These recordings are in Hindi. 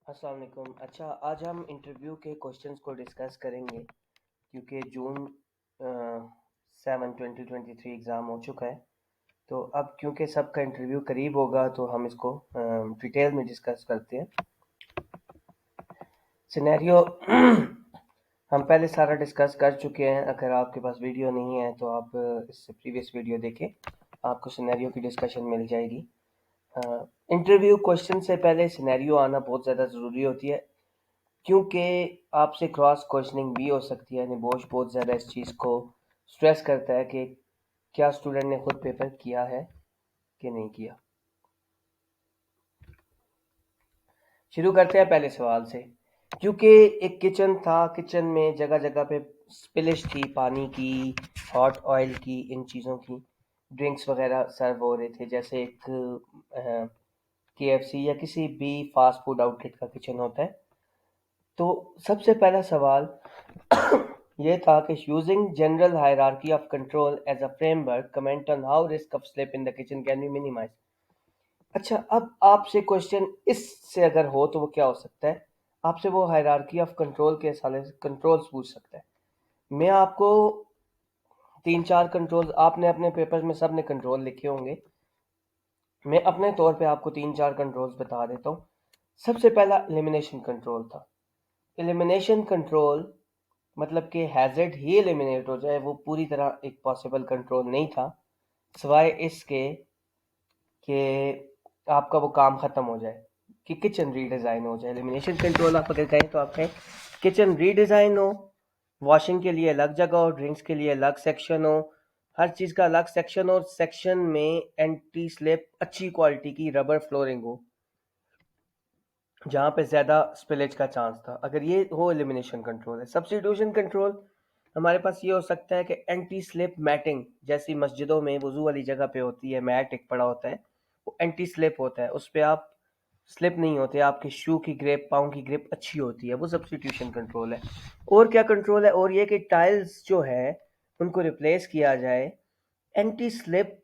अस्सलाम वालेकुम। अच्छा, आज हम इंटरव्यू के क्वेश्चंस को डिस्कस करेंगे क्योंकि जून 7 2023 एग्ज़ाम हो चुका है। तो अब क्योंकि सबका इंटरव्यू करीब होगा तो हम इसको डिटेल में डिस्कस करते हैं। सिनेरियो हम पहले सारा डिस्कस कर चुके हैं। अगर आपके पास वीडियो नहीं है तो आप इससे प्रीवियस वीडियो देखें, आपको सिनेरियो की डिस्कशन मिल जाएगी। इंटरव्यू क्वेश्चन से पहले सिनेरियो आना बहुत ज़्यादा ज़रूरी होती है क्योंकि आपसे क्रॉस क्वेश्चनिंग भी हो सकती है। निबोश बहुत ज़्यादा इस चीज़ को स्ट्रेस करता है कि क्या स्टूडेंट ने खुद पेपर किया है कि नहीं किया। शुरू करते हैं पहले सवाल से। क्योंकि एक किचन था, किचन में जगह जगह पे स्पिलिश थी, पानी की, हॉट ऑयल की, इन चीज़ों की। ड्रिंक्स वगैरह सर्व हो रहे थे, जैसे एक KFC या किसी भी फास्ट फूड आउटलेट का किचन होता है। तो सबसे पहला सवाल ये था कि using general hierarchy of control as a framework, comment on how risk of slip in the kitchen can be minimize. अच्छा, अब आपसे क्वेश्चन इससे अगर हो तो वो क्या हो सकता है? आपसे वो हायरार्की ऑफ कंट्रोल के साले कंट्रोल्स पूछ सकता है। मैं आपको तीन चार कंट्रोल्स, आपने अपने पेपर में सब ने कंट्रोल लिखे होंगे, मैं अपने तौर पे आपको तीन चार कंट्रोल्स बता देता हूँ। सबसे पहला एलिमिनेशन कंट्रोल था। एलिमिनेशन कंट्रोल मतलब कि हैज़र्ड ही एलिमिनेट हो जाए, वो पूरी तरह एक पॉसिबल कंट्रोल नहीं था, सिवाय इसके कि आपका वो काम ख़त्म हो जाए, कि किचन रीडिज़ाइन हो जाए। एलिमिनेशन कंट्रोल आप अगर कहें तो आप कहें किचन रीडिज़ाइन हो, वॉशिंग के लिए अलग जगह हो, ड्रिंक्स के लिए अलग सेक्शन हो, हर चीज़ का अलग सेक्शन हो, सेक्शन में एंटी स्लिप अच्छी क्वालिटी की रबर फ्लोरिंग हो जहाँ पे ज़्यादा स्पिलेज का चांस था। अगर ये हो एलिमिनेशन कंट्रोल है। सब्स्टिट्यूशन कंट्रोल हमारे पास ये हो सकता है कि एंटी स्लिप मैटिंग, जैसी मस्जिदों में वजू वाली जगह पे होती है, मैट एक पड़ा होता है, वो एंटी स्लिप होता है, उस पर आप स्लिप नहीं होते, आपके शू की ग्रिप, पाँव की ग्रिप अच्छी होती है, वो सब्स्टिट्यूशन कंट्रोल है। और क्या कंट्रोल है? और ये कि टाइल्स जो है उनको रिप्लेस किया जाए एंटी स्लिप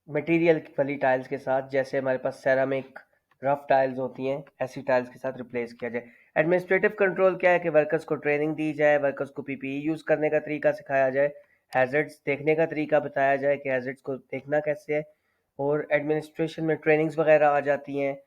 मटेरियल वाली टाइल्स के साथ, जैसे हमारे पास सेरामिक रफ टाइल्स होती हैं, ऐसी टाइल्स के साथ रिप्लेस किया जाए। एडमिनिस्ट्रेटिव कंट्रोल क्या है कि वर्कर्स को ट्रेनिंग दी जाए, वर्कर्स को PPE यूज़ करने का तरीका सिखाया जाए, हैजर्ड्स देखने का तरीका बताया जाए कि हैजर्ड्स को देखना कैसे है। और एडमिनिस्ट्रेशन में ट्रेनिंग्स वगैरह आ जाती हैं,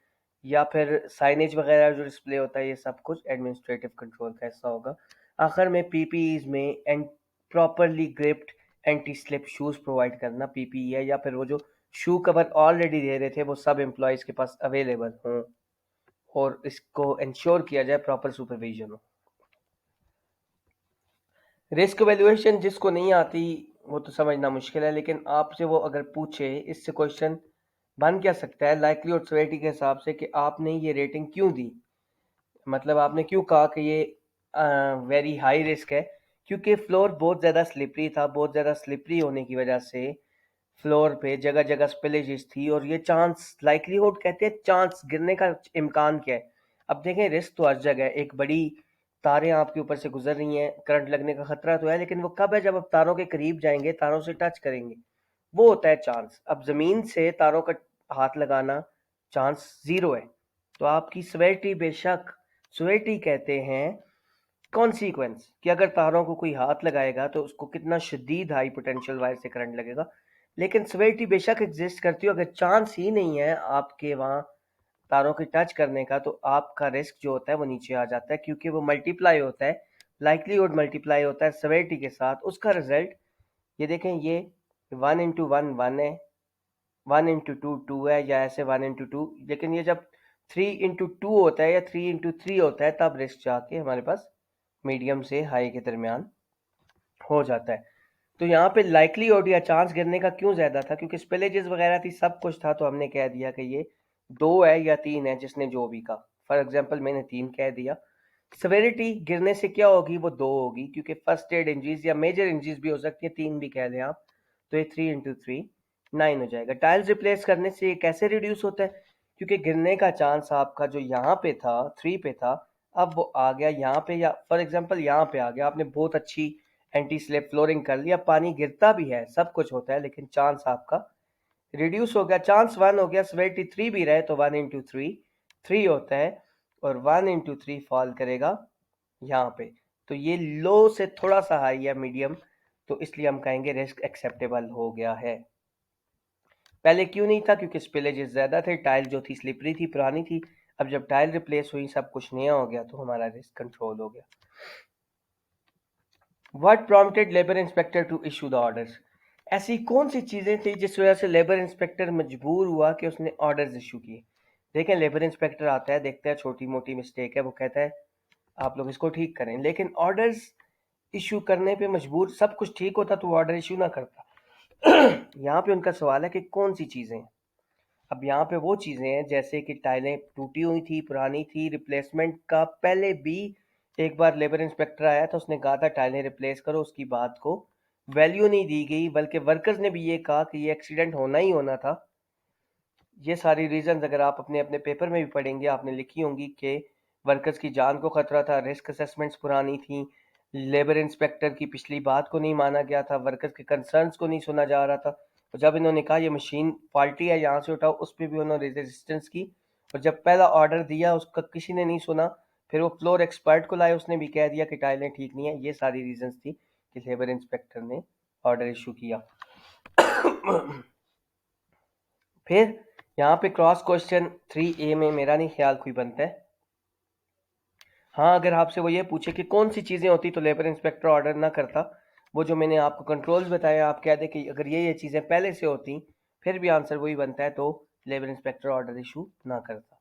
या फिर साइनेज वगैरह जो डिस्प्ले होता है, ये सब कुछ एडमिनिस्ट्रेटिव कंट्रोल का हिस्सा होगा। आखिर में PPEs में and properly gripped anti slip shoes provide करना PPE है, या फिर वो जो शू कवर ऑलरेडी दे रहे थे वो सब एम्प्लॉयज़ के पास अवेलेबल हों और इसको इंश्योर किया जाए प्रॉपर सुपरविजन हो। रिस्क वैल्यूएशन जिसको नहीं आती वो तो समझना मुश्किल है, लेकिन आपसे वो अगर पूछे, इससे क्वेश्चन बन क्या सकता है लाइकली और सिवियरिटी के हिसाब से कि आपने ये रेटिंग क्यों दी, मतलब आपने क्यों कहा कि ये वेरी हाई रिस्क है। क्योंकि फ्लोर बहुत ज़्यादा स्लिपरी था, बहुत ज़्यादा स्लिपरी होने की वजह से फ्लोर पे जगह जगह स्पिलेजेस थी, और ये चांस, लाइकलीहुड कहते हैं चांस, गिरने का इम्कान क्या है। अब देखें, रिस्क तो हर जगह है। एक बड़ी तारें आपके ऊपर से गुजर रही हैं, करंट लगने का खतरा तो है, लेकिन वो कब है? जब आप तारों के करीब जाएंगे, तारों से टच करेंगे, वो होता है चांस। अब जमीन से तारों का हाथ लगाना चांस जीरो है। तो आपकी सिवियरिटी, बेशक सिवियरिटी कहते हैं कॉन्सीक्वेंस, कि अगर तारों को कोई हाथ लगाएगा तो उसको कितना शदीद हाई पोटेंशियल वायर से करंट लगेगा। लेकिन सिवियरिटी बेशक एग्जिस्ट करती हो, अगर चांस ही नहीं है आपके वहाँ तारों के टच करने का, तो आपका रिस्क जो होता है वो नीचे आ जाता है, क्योंकि वो मल्टीप्लाई होता है, लाइकलीहुड मल्टीप्लाई होता है सिवियरिटी के साथ। उसका रिजल्ट ये देखें, ये 1 × 1 है, 1 × 2 2 है, या ऐसे 1 × 2, लेकिन ये जब 3 × 2 होता है या 3 × 3 होता है, तब रिस्क जाके हमारे पास मीडियम से हाई के दरमियान हो जाता है। तो यहाँ पे लाइकलीहुड या चांस गिरने का क्यों ज़्यादा था? क्योंकि स्पिलेजेस वगैरह थी, सब कुछ था, तो हमने कह दिया कि ये 2 है या 3 है, जिसने जो भी कहा। फॉर एग्जांपल मैंने 3 कह दिया। सेवेरिटी गिरने से क्या होगी? वो 2 होगी, क्योंकि फर्स्ट एड इंजरीज या मेजर इंजरीज भी हो सकती है, 3 भी कह दें आप, तो ये 3 × 3 9 हो जाएगा। टाइल्स रिप्लेस करने से ये कैसे रिड्यूस होता है? क्योंकि गिरने का चांस आपका जो यहाँ पे था 3 पे था, अब वो आ गया यहाँ पे, या फॉर एग्जांपल यहाँ पे आ गया। आपने बहुत अच्छी एंटी स्लिप फ्लोरिंग कर लिया, पानी गिरता भी है, सब कुछ होता है, लेकिन चांस आपका रिड्यूस हो गया। चांस 1 हो गया, सिवियरिटी 3 भी रहे तो 1 × 3 3 होता है और 1 into 3 फॉल करेगा यहाँ पे, तो ये लो से थोड़ा सा हाई है, मीडियम, तो इसलिए हम कहेंगे रिस्क एक्सेप्टेबल हो गया है। पहले क्यों नहीं था? क्योंकि स्पिलेजेस ज़्यादा थे, टाइल जो थी स्लिपरी थी, पुरानी थी। अब जब टाइल रिप्लेस हुई, सब कुछ नया हो गया, तो हमारा रिस्क कंट्रोल हो गया। What prompted labour inspector to issue the orders? ऐसी कौन सी चीज़ें थी जिस वजह से लेबर इंस्पेक्टर मजबूर हुआ कि उसने ऑर्डर्स इशू किए? देखें, लेबर इंस्पेक्टर आता है, देखता है छोटी मोटी मिस्टेक है, वो कहता है आप लोग इसको ठीक करें, लेकिन ऑर्डर्स इशू करने पे मजबूर, सब कुछ ठीक होता तो ऑर्डर इशू ना करता। यहाँ पे उनका सवाल है कि कौन सी चीज़ें हैं। अब यहाँ पे वो चीज़ें हैं जैसे कि टाइलें टूटी हुई थी, पुरानी थी, रिप्लेसमेंट का पहले भी एक बार लेबर इंस्पेक्टर आया था, उसने कहा था टाइलें रिप्लेस करो, उसकी बात को वैल्यू नहीं दी गई, बल्कि वर्कर्स ने भी ये कहा कि ये एक्सीडेंट होना ही होना था। ये सारी रीजंस अगर आप अपने अपने पेपर में भी पढ़ेंगे, आपने लिखी होंगी कि वर्कर्स की जान को खतरा था, रिस्क असेसमेंट्स पुरानी थी, लेबर इंस्पेक्टर की पिछली बात को नहीं माना गया था, वर्कर्स के कंसर्न्स को नहीं सुना जा रहा था। और जब इन्होंने कहा ये मशीन फॉल्टी है, यहाँ से उठाओ, उस पर भी उन्होंने रेजिस्टेंस की। और जब पहला ऑर्डर दिया उसका किसी ने नहीं सुना, फिर वो फ्लोर एक्सपर्ट को लाए, उसने भी कह दिया कि टाइलें ठीक नहीं है। ये सारी रीजंस थी कि लेबर इंस्पेक्टर ने ऑर्डर इशू किया। फिर यहाँ पे क्रॉस क्वेश्चन 3A में मेरा नहीं ख्याल कोई बनता है। हाँ, अगर आपसे वो ये पूछे कि कौन सी चीज़ें होती तो लेबर इंस्पेक्टर ऑर्डर ना करता, वो जो मैंने आपको कंट्रोल्स बताए, आप कह दें कि अगर ये चीज़ें पहले से होती, फिर भी आंसर वही बनता है, तो लेबर इंस्पेक्टर ऑर्डर इशू ना करता।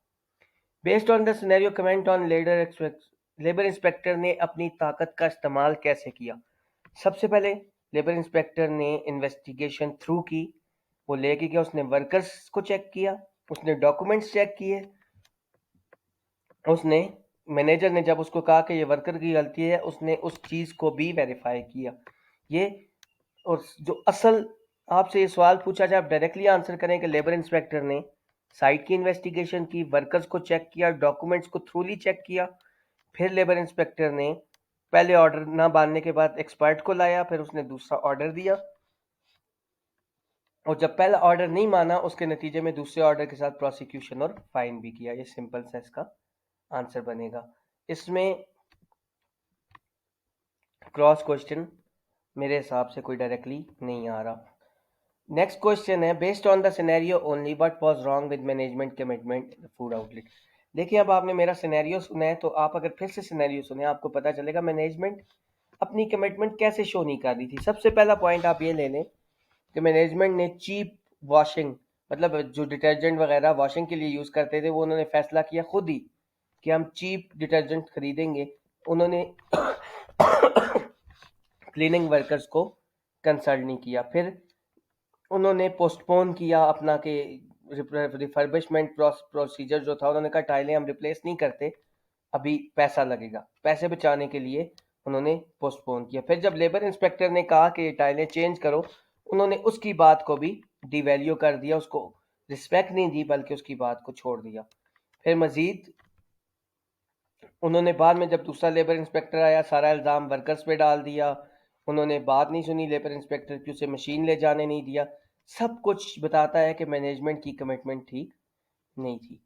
Based on the scenario comment on labour inspector ने अपनी ताकत का इस्तेमाल कैसे किया? सबसे पहले लेबर इंस्पेक्टर ने इन्वेस्टिगेशन थ्रू की, वो लेके गया, उसने वर्कर्स को चेक किया, उसने डॉक्यूमेंट्स चेक किए, उसने मैनेजर ने जब उसको कहा कि ये वर्कर की गलती है, उसने उस चीज़ को भी वेरीफाई किया। ये, और जो असल आपसे ये सवाल पूछा जाए, आप डायरेक्टली आंसर करें कि लेबर इंस्पेक्टर ने साइट की इन्वेस्टिगेशन की, वर्कर्स को चेक किया, डॉक्यूमेंट्स को थ्रूली चेक किया, फिर लेबर इंस्पेक्टर ने पहले ऑर्डर ना बांधने के बाद एक्सपर्ट को लाया, फिर उसने दूसरा ऑर्डर दिया, और जब पहला ऑर्डर नहीं माना, उसके नतीजे में दूसरे ऑर्डर के साथ प्रोसिक्यूशन और फाइन भी किया। ये सिंपल सा इसका आंसर बनेगा। इसमें क्रॉस क्वेश्चन मेरे हिसाब से कोई डायरेक्टली नहीं आ रहा। नेक्स्ट क्वेश्चन है, based on the scenario only what was wrong with management commitment food outlet? देखिए, अब आपने मेरा सिनेरियो सुना है, तो आप अगर फिर से सिनेरियो सुने, आपको पता चलेगा मैनेजमेंट अपनी कमिटमेंट कैसे शो नहीं कर रही थी। सबसे पहला पॉइंट आप ये ले लें कि मैनेजमेंट ने चीप वॉशिंग, मतलब जो डिटर्जेंट वगैरह वॉशिंग के लिए यूज़ करते थे, वो उन्होंने फैसला किया खुद ही कि हम चीप डिटर्जेंट खरीदेंगे। उन्होंने क्लीनिंग वर्कर्स को कंसल्ट नहीं किया। फिर उन्होंने पोस्टपोन किया अपना के रिफर्बिशमेंट प्रोसीजर जो था, उन्होंने कहा टाइलें हम रिप्लेस नहीं करते, अभी पैसा लगेगा। पैसे बचाने के लिए उन्होंने पोस्टपोन किया। फिर जब लेबर इंस्पेक्टर ने कहा कि ये टाइलें चेंज करो, उन्होंने उसकी बात को भी डिवैल्यू कर दिया, उसको रिस्पेक्ट नहीं दी, बल्कि उसकी बात को छोड़ दिया। फिर मजीद उन्होंने बाद में जब दूसरा लेबर इंस्पेक्टर आया, सारा इल्ज़ाम वर्कर्स पे डाल दिया। उन्होंने बात नहीं सुनी लेबर इंस्पेक्टर की, उसे मशीन ले जाने नहीं दिया। सब कुछ बताता है कि मैनेजमेंट की कमिटमेंट ठीक नहीं थी।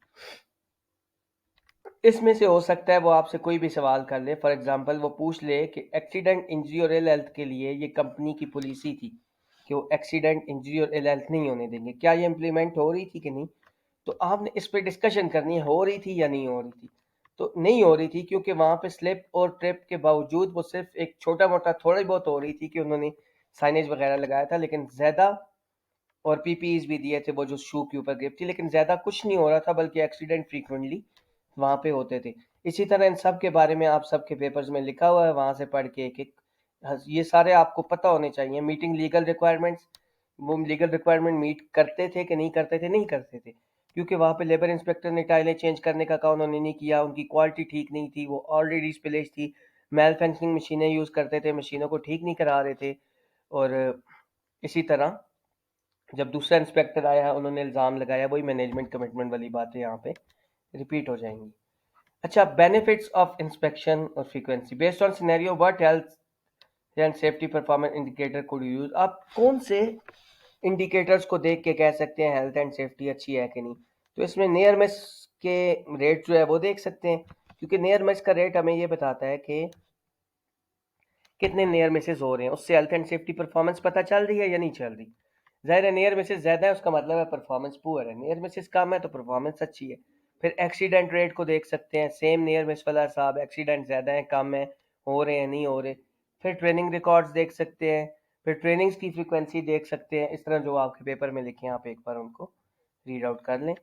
इसमें से हो सकता है वो आपसे कोई भी सवाल कर ले, फॉर एग्जांपल वो पूछ ले कि एक्सीडेंट, इंजरी और इल हेल्थ के लिए ये कंपनी की पॉलिसी थी कि वो एक्सीडेंट, इंजरी और इल हेल्थ नहीं होने देंगे, क्या ये इम्प्लीमेंट हो रही थी कि नहीं? तो आपने इस पर डिस्कशन करनी है, हो रही थी या नहीं हो रही थी। तो नहीं हो रही थी, क्योंकि वहाँ पे स्लिप और ट्रिप के बावजूद वो सिर्फ एक छोटा मोटा थोड़ी बहुत हो रही थी कि उन्होंने साइनेज वगैरह लगाया था, लेकिन ज़्यादा, और पीपीईज भी दिए थे वो जो शू के ऊपर ग्रिप थी, लेकिन ज़्यादा कुछ नहीं हो रहा था, बल्कि एक्सीडेंट फ्रीक्वेंटली वहाँ पे होते थे। इसी तरह इन सब के बारे में आप सबके पेपर्स में लिखा हुआ है, वहाँ से पढ़ के एक एक ये सारे आपको पता होने चाहिए। मीटिंग लीगल रिक्वायरमेंट्स, वो लीगल रिक्वायरमेंट मीट करते थे कि नहीं करते थे? नहीं करते थे, क्योंकि वहाँ पे लेबर इंस्पेक्टर ने टाइलें चेंज करने का कहा, उन्होंने नहीं किया, उनकी क्वालिटी ठीक नहीं थी, वो ऑलरेडी स्पिलेज थी, मेल फंक्शनिंग मशीनें यूज़ करते थे, मशीनों को ठीक नहीं करा रहे थे। और इसी तरह जब दूसरा इंस्पेक्टर आया, उन्होंने इल्ज़ाम लगाया, वही मैनेजमेंट कमिटमेंट वाली बातें यहाँ पे रिपीट हो जाएंगी। अच्छा, बेनिफिट्स ऑफ इंस्पेक्शन और frequency based on scenario what health and safety performance indicator could you use? आप कौन से इंडिकेटर्स को देख के कह सकते हैं हेल्थ एंड सेफ्टी अच्छी है कि नहीं? तो इसमें नियर मिस के रेट जो है वो देख सकते हैं, क्योंकि नियर मिस का रेट हमें ये बताता है कि कितने नियर मिसेज हो रहे हैं, उससे हेल्थ एंड सेफ्टी परफॉर्मेंस पता चल रही है या नहीं चल रही। ज़ाहिर है नियर मिसेज ज़्यादा है उसका मतलब है परफॉर्मेंस पुअर है, नियर मिसेज कम है तो परफॉर्मेंस अच्छी है। फिर एक्सीडेंट रेट को देख सकते हैं, सेम नियर मिस वाला हिसाब, एक्सीडेंट ज़्यादा है कम है, हो रहे हैं नहीं हो रहे। फिर ट्रेनिंग रिकॉर्ड्स देख सकते हैं, फिर ट्रेनिंग्स की फ्रिक्वेंसी देख सकते हैं, इस तरह जो आपके पेपर में लिखे हैं आप एक बार उनको रीड आउट कर लें।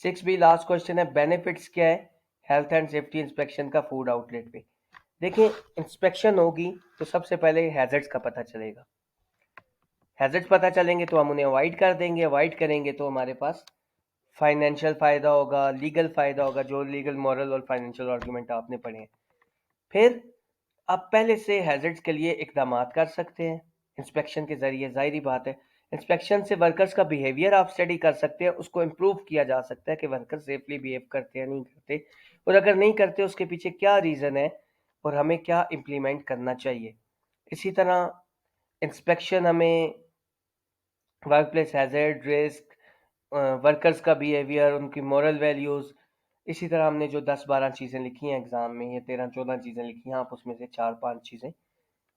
6B लास्ट क्वेश्चन है, बेनिफिट्स क्या है हेल्थ एंड सेफ्टी इंस्पेक्शन का फूड आउटलेट पे। देखिए, इंस्पेक्शन होगी तो सबसे पहले हैजर्ड्स का पता चलेगा, हैजर्ड्स पता चलेंगे तो हम उन्हें अवॉइड कर देंगे, अवॉइड करेंगे तो हमारे पास फाइनेंशियल फ़ायदा होगा, लीगल फ़ायदा होगा, जो लीगल मॉरल और फाइनेंशियल आर्गूमेंट आपने पढ़े हैं। फिर आप पहले से हैजर्ड्स के लिए इकदाम कर सकते हैं इंस्पेक्शन के ज़रिए, ज़ाहिर बात है। इंस्पेक्शन से वर्कर्स का बिहेवियर आप स्टडी कर सकते हैं, उसको इम्प्रूव किया जा सकता है कि वर्कर सेफली बिहेव करते हैं नहीं करते, और अगर नहीं करते उसके पीछे क्या रीज़न है और हमें क्या इम्प्लीमेंट करना चाहिए। इसी तरह इंस्पेक्शन हमें work place hazard, risk, workers का बिहेवियर, उनकी मॉरल वैल्यूज़, इसी तरह हमने जो 10-12 चीज़ें लिखी हैं एग्ज़ाम में, ये 13-14 चीज़ें लिखी हैं, आप उसमें से 4-5 चीज़ें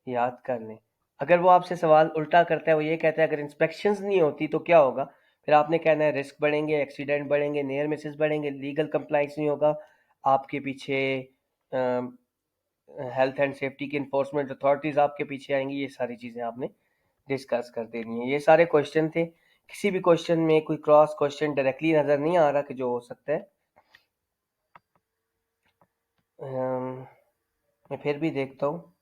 याद कर लें। अगर वो आपसे सवाल उल्टा करता है, वो ये कहता है अगर इंस्पेक्शंस नहीं होती तो क्या होगा, फिर आपने कहना है रिस्क बढ़ेंगे, एक्सीडेंट बढ़ेंगे, नियर मिसेस बढ़ेंगे, लीगल कंप्लाइंस नहीं होगा, आपके पीछे हेल्थ एंड सेफ्टी की इन्फोर्समेंट अथॉरिटीज़ आपके पीछे आएंगी। ये सारी चीज़ें आपने डिस्कस कर देनी है। ये सारे क्वेश्चन थे, किसी भी क्वेश्चन में कोई क्रॉस क्वेश्चन डायरेक्टली नज़र नहीं आ रहा कि जो हो सकता है। मैं फिर भी देखता हूँ,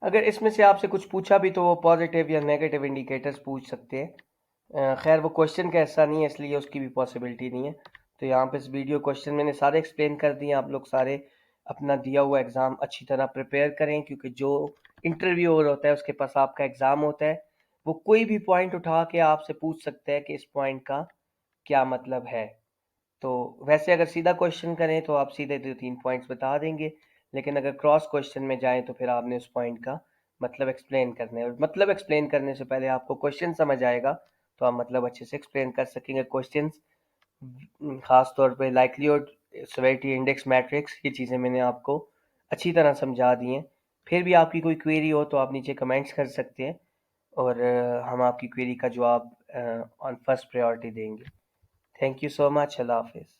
अगर इसमें से आपसे कुछ पूछा भी तो वो पॉजिटिव या नेगेटिव इंडिकेटर्स पूछ सकते हैं। खैर वो क्वेश्चन का ऐसा नहीं है, इसलिए उसकी भी पॉसिबिलिटी नहीं है। तो यहाँ पे इस वीडियो क्वेश्चन मैंने सारे एक्सप्लेन कर दिए, आप लोग सारे अपना दिया हुआ एग्ज़ाम अच्छी तरह प्रिपेयर करें, क्योंकि जो इंटरव्यू होता है उसके पास आपका एग्ज़ाम होता है, वो कोई भी पॉइंट उठा के आपसे पूछ सकता है कि इस पॉइंट का क्या मतलब है। तो वैसे अगर सीधा क्वेश्चन करें तो आप सीधे 2-3 पॉइंट्स बता देंगे, लेकिन अगर क्रॉस क्वेश्चन में जाएं तो फिर आपने उस पॉइंट का मतलब एक्सप्लेन करना है, और मतलब एक्सप्लेन करने से पहले आपको क्वेश्चन समझ आएगा तो आप मतलब अच्छे से एक्सप्लेन कर सकेंगे। क्वेश्चन खास तौर पे लाइक्लीहुड, सेवेरिटी इंडेक्स, मैट्रिक्स, ये चीज़ें मैंने आपको अच्छी तरह समझा दी हैं। फिर भी आपकी कोई क्वेरी हो तो आप नीचे कमेंट्स कर सकते हैं, और हम आपकी क्वेरी का जवाब ऑन फर्स्ट प्रायोरिटी देंगे। थैंक यू सो मच, अल्लाह हाफिज़।